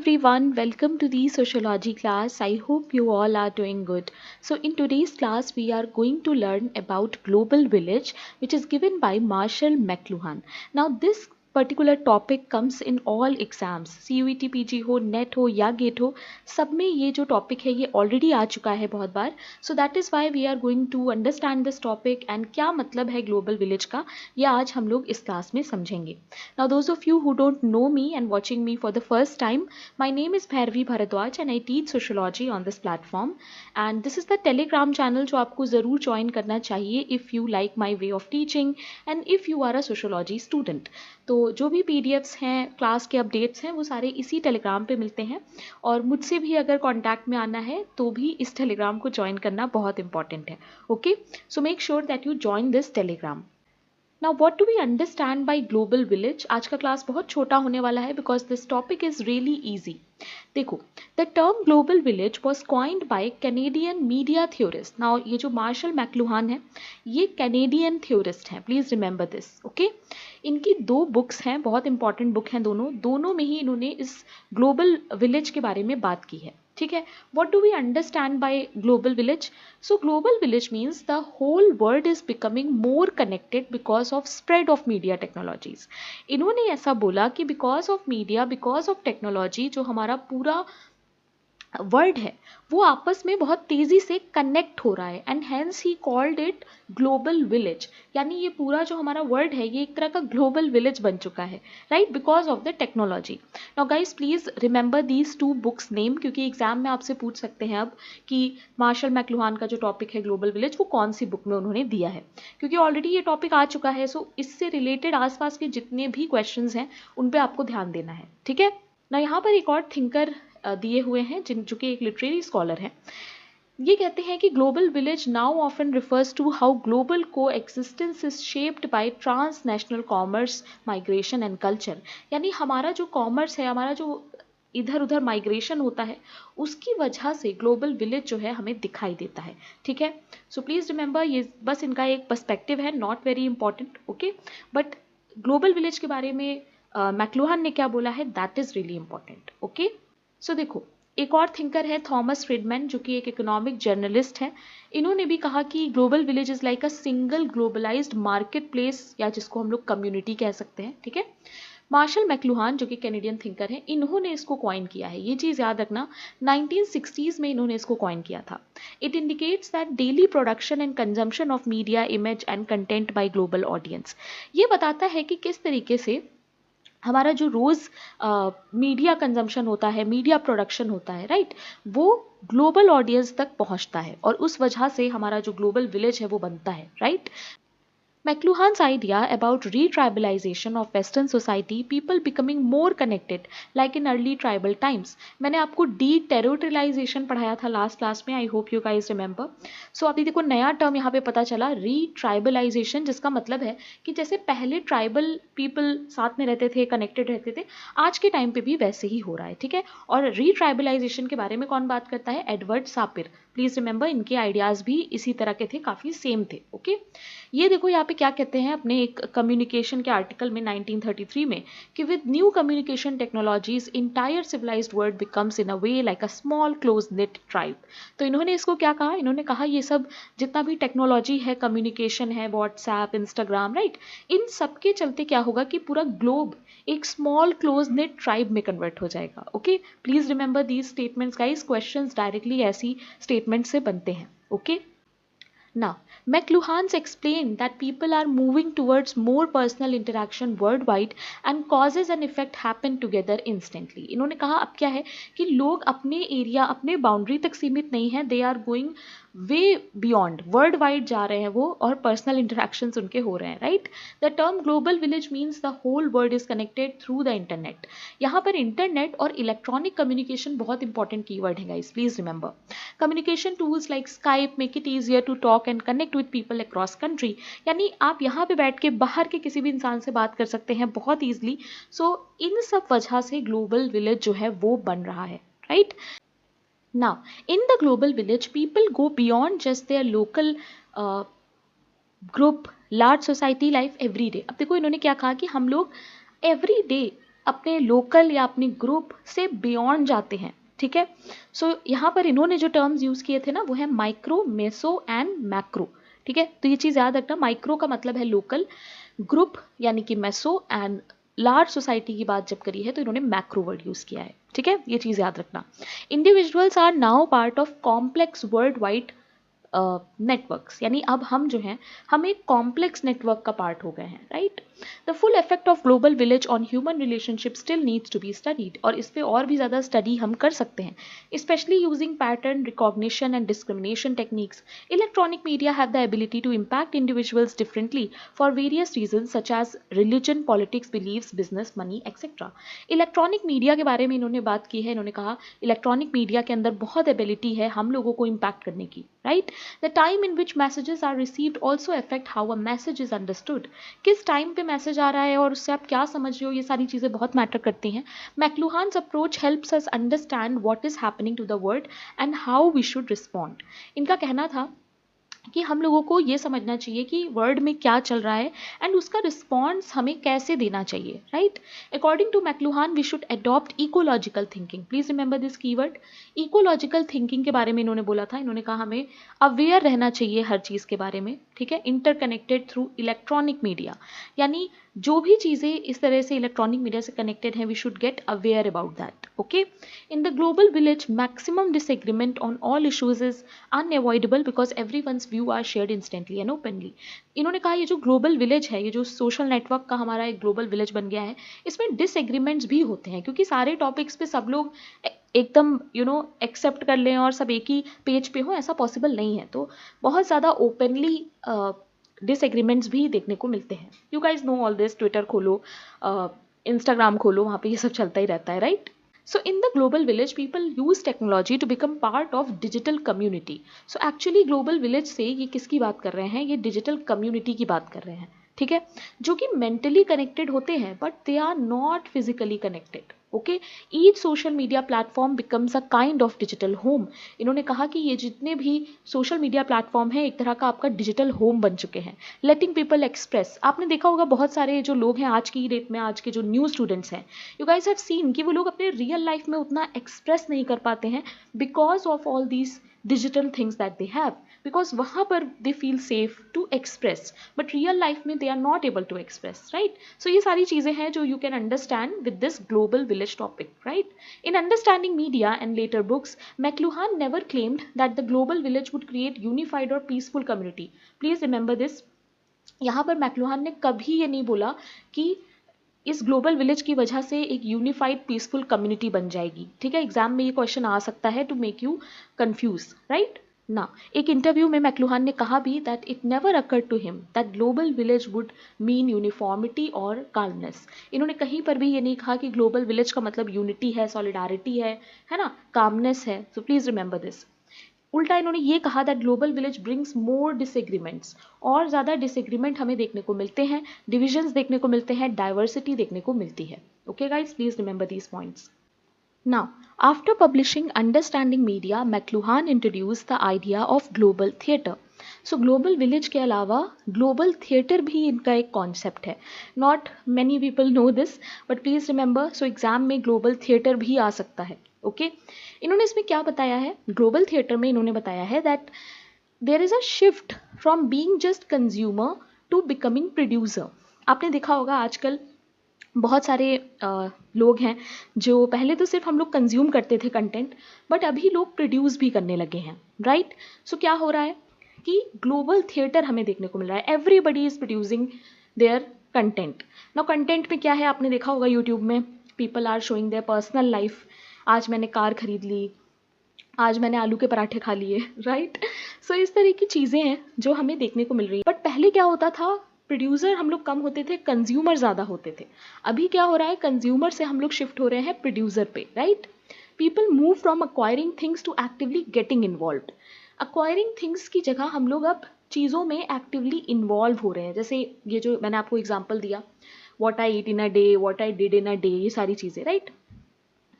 everyone, welcome to the sociology class. I hope you all are doing good. So in today's class we are going to learn about global village, which is given by Marshall McLuhan. Now this particular topic comes in all exams, CUET PG हो, net हो या gate हो, सब में ये जो topic है ये ऑलरेडी आ चुका है बहुत बार. So that is why we are going to understand this topic and क्या मतलब है ग्लोबल विलेज का, ये आज हम लोग इस क्लास में समझेंगे. Now those of you who don't know me and watching me for the first time, my name is Bhairavi Bharadwaj and I teach sociology on this platform. And this is the Telegram channel जो आपको ज़रूर join करना चाहिए if you like my way of teaching and if you are a sociology student. तो जो भी PDFs हैं, class के अपडेट्स हैं, वो सारे इसी टेलीग्राम पे मिलते हैं. और मुझसे भी अगर कांटेक्ट में आना है तो भी इस टेलीग्राम को ज्वाइन करना बहुत इंपॉर्टेंट है. Okay, so make sure that you join this Telegram. Now what do we understand by global village? आज का क्लास बहुत छोटा होने वाला है because this topic is really easy. देखो, the term global village was coined by Canadian media theorist. Now ये जो मार्शल मैक्लुहान है ये कैनेडियन थ्योरिस्ट हैं, प्लीज रिमेंबर दिस. ओके, इनकी दो बुक्स हैं, बहुत इंपॉर्टेंट बुक हैं दोनों में ही इन्होंने इस ग्लोबल विलेज के बारे में बात की है. ठीक है, what do we understand by global village? So global village means the whole world is becoming more connected because of spread of media technologies. इन्होंने ऐसा बोला कि because of media, because of technology, जो हमारा पूरा वर्ड है वो आपस में बहुत तेजी से कनेक्ट हो रहा है and hence he called it global village. यानी ये पूरा जो हमारा वर्ड है ये एक तरह का ग्लोबल विलेज बन चुका है, right, because of the technology. Now guys please remember these two books name, क्योंकि एग्जाम में आपसे पूछ सकते हैं अब कि मार्शल मैक्लुहान का जो टॉपिक है ग्लोबल विलेज वो कौन सी बुक में उन्होंने दिया है, क्योंकि ऑलरेडी ये टॉपिक आ चुका है. सो इससे रिलेटेड आसपास के जितने भी क्वेश्चन हैं उन पर आपको ध्यान देना है. ठीक है ना, यहाँ पर एक और थिंकर दिए हुए हैं जो कि एक लिटरेरी स्कॉलर हैं. ये कहते हैं कि global village now often refers to how global co existence is shaped by transnational commerce, migration and culture. यानी हमारा जो कॉमर्स है, हमारा जो इधर उधर माइग्रेशन होता है, उसकी वजह से ग्लोबल विलेज जो है हमें दिखाई देता है. ठीक है, सो प्लीज रिमेंबर ये बस इनका एक पर्सपेक्टिव है, not very important. Okay, but global village के बारे में मैक्लुहान ने क्या बोला है that is really important. Okay, so देखो, एक और थिंकर है थॉमस फ्रिडमैन जो कि एक इकोनॉमिक जर्नलिस्ट है. इन्होंने भी कहा कि global village is like a single globalised market place, या जिसको हम लोग कम्युनिटी कह सकते हैं. ठीक है, मार्शल मैक्लुहान जो कि कैनेडियन थिंकर है, इन्होंने इसको कॉइन किया है. ये चीज़ याद रखना, 1960s में इन्होंने इसको कॉइन किया था. It indicates that daily production and consumption of media, image and content bye global audience. ये बताता है कि किस तरीके से हमारा जो रोज़ मीडिया कंजम्पशन होता है, मीडिया प्रोडक्शन होता है, राइट, वो ग्लोबल ऑडियंस तक पहुंचता है और उस वजह से हमारा जो ग्लोबल विलेज है वो बनता है, right. McLuhan's idea about retribalization of Western society, people becoming more connected like in early tribal times. मैंने आपको deterritorialization पढ़ाया था लास्ट क्लास में, I hope you guys remember. So अभी देखो नया टर्म यहाँ पे पता चला, retribalization, जिसका मतलब है कि जैसे पहले ट्राइबल पीपल साथ में रहते थे, कनेक्टेड रहते थे, आज के टाइम पे भी वैसे ही हो रहा है. ठीक है, और retribalization के बारे में कौन बात करता है, एडवर्ड सापिर. प्लीज रिमेंबर इनके आइडियाज़ भी इसी तरह के थे, काफ़ी सेम थे. ओके, ये देखो यहाँ पे क्या कहते हैं अपने एक कम्युनिकेशन के आर्टिकल में 1933 में कि with new communication technologies entire civilised world becomes in a way like a small close net tribe. तो इन्होंने इसको क्या कहा, इन्होंने कहा ये सब जितना भी टेक्नोलॉजी है, कम्युनिकेशन है, व्हाट्सएप, इंस्टाग्राम, राइट, इन सब के चलते क्या होगा कि पूरा ग्लोब एक स्मॉल क्लोज नेट ट्राइब में कन्वर्ट हो जाएगा. Okay, please remember these statements guys, questions directly ऐसी स्टेटमेंट से बनते हैं. Okay, now McLuhan's explained that people are moving towards more personal interaction worldwide and causes and effect happen together instantly. इन्होंने कहा अब क्या है कि लोग अपने एरिया, अपने बाउंड्री तक सीमित नहीं है, they are going way beyond, worldwide जा रहे हैं वो, और पर्सनल इंटरेक्शंस उनके हो रहे हैं, right. The term global village means the whole world is connected through the internet. यहाँ पर इंटरनेट और इलेक्ट्रॉनिक कम्युनिकेशन बहुत इंपॉर्टेंट कीवर्ड है guys, please remember. Communication tools like Skype make it easier to talk and connect with people across country. यानी आप यहाँ पे बैठ के बाहर के किसी भी इंसान से बात कर सकते हैं बहुत ईजिली. सो इन सब वजह से ग्लोबल विलेज जो है वो बन रहा है, right. Now, in the global village, people go beyond just their local group, large society life every day. अब देखो इन्होंने क्या कहा कि हम लोग every day अपने लोकल या अपने ग्रुप से बियॉन्ड जाते हैं, ठीक है। सो यहाँ पर इन्होंने जो टर्म्स यूज किए थे ना वो है माइक्रो, मेसो एंड मैक्रो, ठीक है। तो ये चीज याद रखना, माइक्रो का मतलब है लोकल, ग्रुप यानी कि मेसो, एंड लार्ज सोसाइटी की बात जब करी है तो इन्होंने मैक्रो वर्ड यूज किया है, ठीक है। ये चीज याद रखना। Individuals are now part of complex worldwide networks, यानी अब हम जो हैं हम एक कॉम्प्लेक्स नेटवर्क का पार्ट हो गए हैं, right. The full effect of global village on human relationship still needs to be studied, और इस पे और भी ज़्यादा स्टडी हम कर सकते हैं, specially using pattern recognition and discrimination techniques. Electronic media have the ability to impact individuals differently for various reason such as religion, politics, beliefs, business, money etcetera. Electronic media के बारे में इन्होंने बात की है। इन्होंने कहा इलेक्ट्रॉनिक मीडिया के अंदर बहुत एबिलिटी है हम लोगों को इम्पैक्ट करने की, right. The time in which messages are received also affect how a message is understood. किस टाइम पे मैसेज आ रहा है और उससे आप क्या समझ रहे हो, ये सारी चीज़ें बहुत मैटर करती हैं। McLuhan's approach helps us understand what is happening to the world and how we should respond. इनका कहना था कि हम लोगों को ये समझना चाहिए कि वर्ल्ड में क्या चल रहा है एंड उसका रिस्पॉन्स हमें कैसे देना चाहिए, right. According to McLuhan we should adopt ecological thinking. Please remember this keyword, ecological thinking के बारे में इन्होंने बोला था। इन्होंने कहा हमें अवेयर रहना चाहिए हर चीज़ के बारे में, ठीक है। इंटरकनेक्टेड थ्रू इलेक्ट्रॉनिक मीडिया, यानी जो भी चीज़ें इस तरह से इलेक्ट्रॉनिक मीडिया से कनेक्टेड हैं we should get aware about that, okay. In the global village maximum disagreement on all issues is unavoidable because everyone's view are shared instantly and openly. इन्होंने कहा ये जो ग्लोबल विलेज है, ये जो social network का हमारा एक ग्लोबल विलेज बन गया है, इसमें डिसएग्रीमेंट्स भी होते हैं क्योंकि सारे टॉपिक्स पे सब लोग एकदम एक्सेप्ट कर लें और सब एक ही पेज पे हो, ऐसा पॉसिबल नहीं है। तो बहुत ज़्यादा ओपनली डिसएग्रीमेंट्स भी देखने को मिलते हैं। You guys know all this, Twitter खोलो, इंस्टाग्राम खोलो, वहाँ पे ये सब चलता ही रहता है, right. So in the global village, people use technology to become part of digital community. So actually global village से ये किसकी बात कर रहे हैं, ये digital community की बात कर रहे हैं, ठीक है, जो कि mentally connected होते हैं but they are not physically connected. Okay, each social media platform becomes a kind of digital home. इन्होंने कहा कि ये जितने भी सोशल मीडिया प्लेटफॉर्म है एक तरह का आपका डिजिटल होम बन चुके हैं। लेटिंग पीपल एक्सप्रेस, आपने देखा होगा बहुत सारे जो लोग हैं आज की डेट में, आज के जो न्यू स्टूडेंट्स हैं, यू गाइस हैव सीन कि वो लोग अपने रियल लाइफ में उतना एक्सप्रेस नहीं कर पाते हैं because of all these digital things that they have, because वहाँ पर they feel safe to express but real life में they are not able to express, right? So ये सारी चीज़ें हैं जो you can understand with this global village topic, right? In understanding media and later books, McLuhan never claimed that the global village would create unified or peaceful community. Please remember this. यहाँ पर मैक्लुहान ने कभी ये नहीं बोला कि इस global village की वजह से एक यूनिफाइड पीसफुल कम्युनिटी बन जाएगी, ठीक है। एग्जाम में ये क्वेश्चन आ सकता है to make you confuse, right ना। एक इंटरव्यू में मैक्लुहान ने कहा भी that it never occur to him that global village would mean uniformity और काल्मनेस। इन्होंने कहीं पर भी ये नहीं कहा कि ग्लोबल विलेज का मतलब यूनिटी है, सॉलिडारिटी है ना, कामनेस है। So please remember this. उल्टा इन्होंने ये कहा that global village brings more disagreements, और ज़्यादा डिसएग्रीमेंट हमें देखने को मिलते हैं, डिविजन्स देखने को मिलते हैं, डाइवर्सिटी देखने को मिलती है। Okay guys, please remember these points. Now, after publishing Understanding Media, McLuhan introduced the idea of global theatre. So global village के अलावा global theatre भी इनका एक concept है. Not many people know this, but please remember, so exam में global theatre भी आ सकता है. Okay? इन्होंने इसमें क्या बताया है? Global theatre में इन्होंने बताया है that there is a shift from being just consumer to becoming producer. आपने देखा होगा आजकल बहुत सारे लोग हैं जो पहले तो सिर्फ हम लोग कंज्यूम करते थे कंटेंट, बट अभी लोग प्रोड्यूस भी करने लगे हैं, राइट। सो क्या हो रहा है कि ग्लोबल थिएटर हमें देखने को मिल रहा है। Everybody is producing their content. Now content में क्या है, आपने देखा होगा यूट्यूब में people are showing their personal life. आज मैंने कार खरीद ली, आज मैंने आलू के पराठे खा लिए, राइट। सो इस तरह की चीज़ें हैं जो हमें देखने को मिल रही है। बट पहले क्या होता था, प्रोड्यूसर हम लोग कम होते थे, कंज्यूमर ज़्यादा होते थे। अभी क्या हो रहा है, कंज्यूमर से हम लोग शिफ्ट हो रहे हैं प्रोड्यूसर पे, right. People move from acquiring things to actively getting involve. Acquiring things की जगह हम लोग अब चीज़ों में एक्टिवली इन्वॉल्व हो रहे हैं। जैसे ये जो मैंने आपको एग्जाम्पल दिया, what I eat in a day, what I did in a day, ये सारी चीज़ें, right.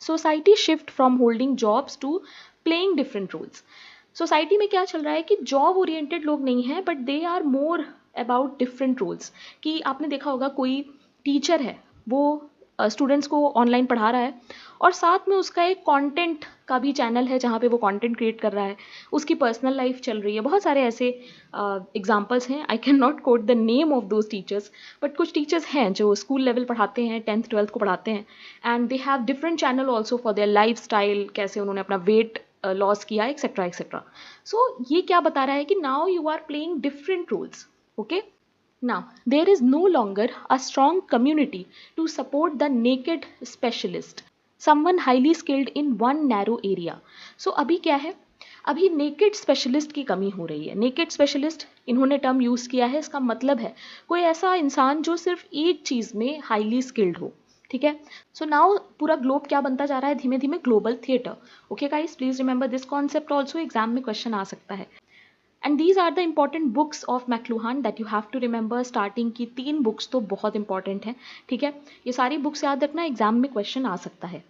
Society shift from holding jobs to playing different roles. Society में क्या चल रहा है कि जॉब ओरिएंटेड लोग नहीं हैं, but they are more about different roles. कि आपने देखा होगा कोई टीचर है, वो स्टूडेंट्स को ऑनलाइन पढ़ा रहा है, और साथ में उसका एक कंटेंट का भी चैनल है जहाँ पे वो कंटेंट क्रिएट कर रहा है, उसकी पर्सनल लाइफ चल रही है। बहुत सारे ऐसे एग्जांपल्स हैं, I can not quote the name of those teachers, but कुछ टीचर्स हैं जो स्कूल लेवल पढ़ाते हैं, 10th 12th को पढ़ाते हैं, and they have different channel also for their lifestyle, कैसे उन्होंने अपना वेट लॉस किया, एक्सेट्रा एक्सेट्रा। सो ये क्या बता रहा है कि now you are playing different roles, okay. Now, there is no longer a strong community to support the naked specialist, someone highly skilled in one narrow area. So अभी क्या है, अभी नेकेड स्पेशलिस्ट की कमी हो रही है। नेकेड स्पेशलिस्ट इन्होंने टर्म यूज़ किया है, इसका मतलब है कोई ऐसा इंसान जो सिर्फ एक चीज़ में हाईली स्किल्ड हो, ठीक है। सो नाउ पूरा ग्लोब क्या बनता जा रहा है, धीमे धीमे global theatre. Okay guys, please remember this concept also, exam में क्वेश्चन आ सकता है। And these are the important books of McLuhan that you have to remember. Starting की 3 बुक्स तो बहुत इंपॉर्टेंट हैं, ठीक है। ये सारी बुक्स याद रखना, एग्जाम में क्वेश्चन आ सकता है।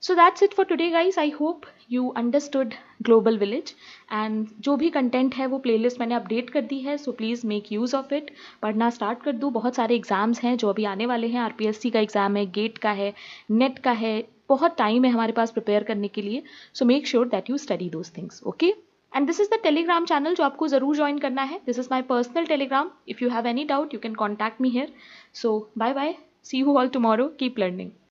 So that's it for today guys, I hope you understood global village. And जो भी कंटेंट है वो प्लेलिस्ट मैंने अपडेट कर दी है, so please make use of it, पढ़ना स्टार्ट कर दो। बहुत सारे एग्जाम्स हैं जो अभी आने वाले हैं, आरपीएससी का एग्जाम है, गेट का है, नेट का है, बहुत टाइम है हमारे पास प्रिपेयर करने के लिए। So make sure that you study those things, okay. And this is the Telegram channel जो आपको जरूर ज्वाइन करना है। This is my personal Telegram, if you have any doubt you can contact me here. So bye bye, see you all tomorrow, keep learning.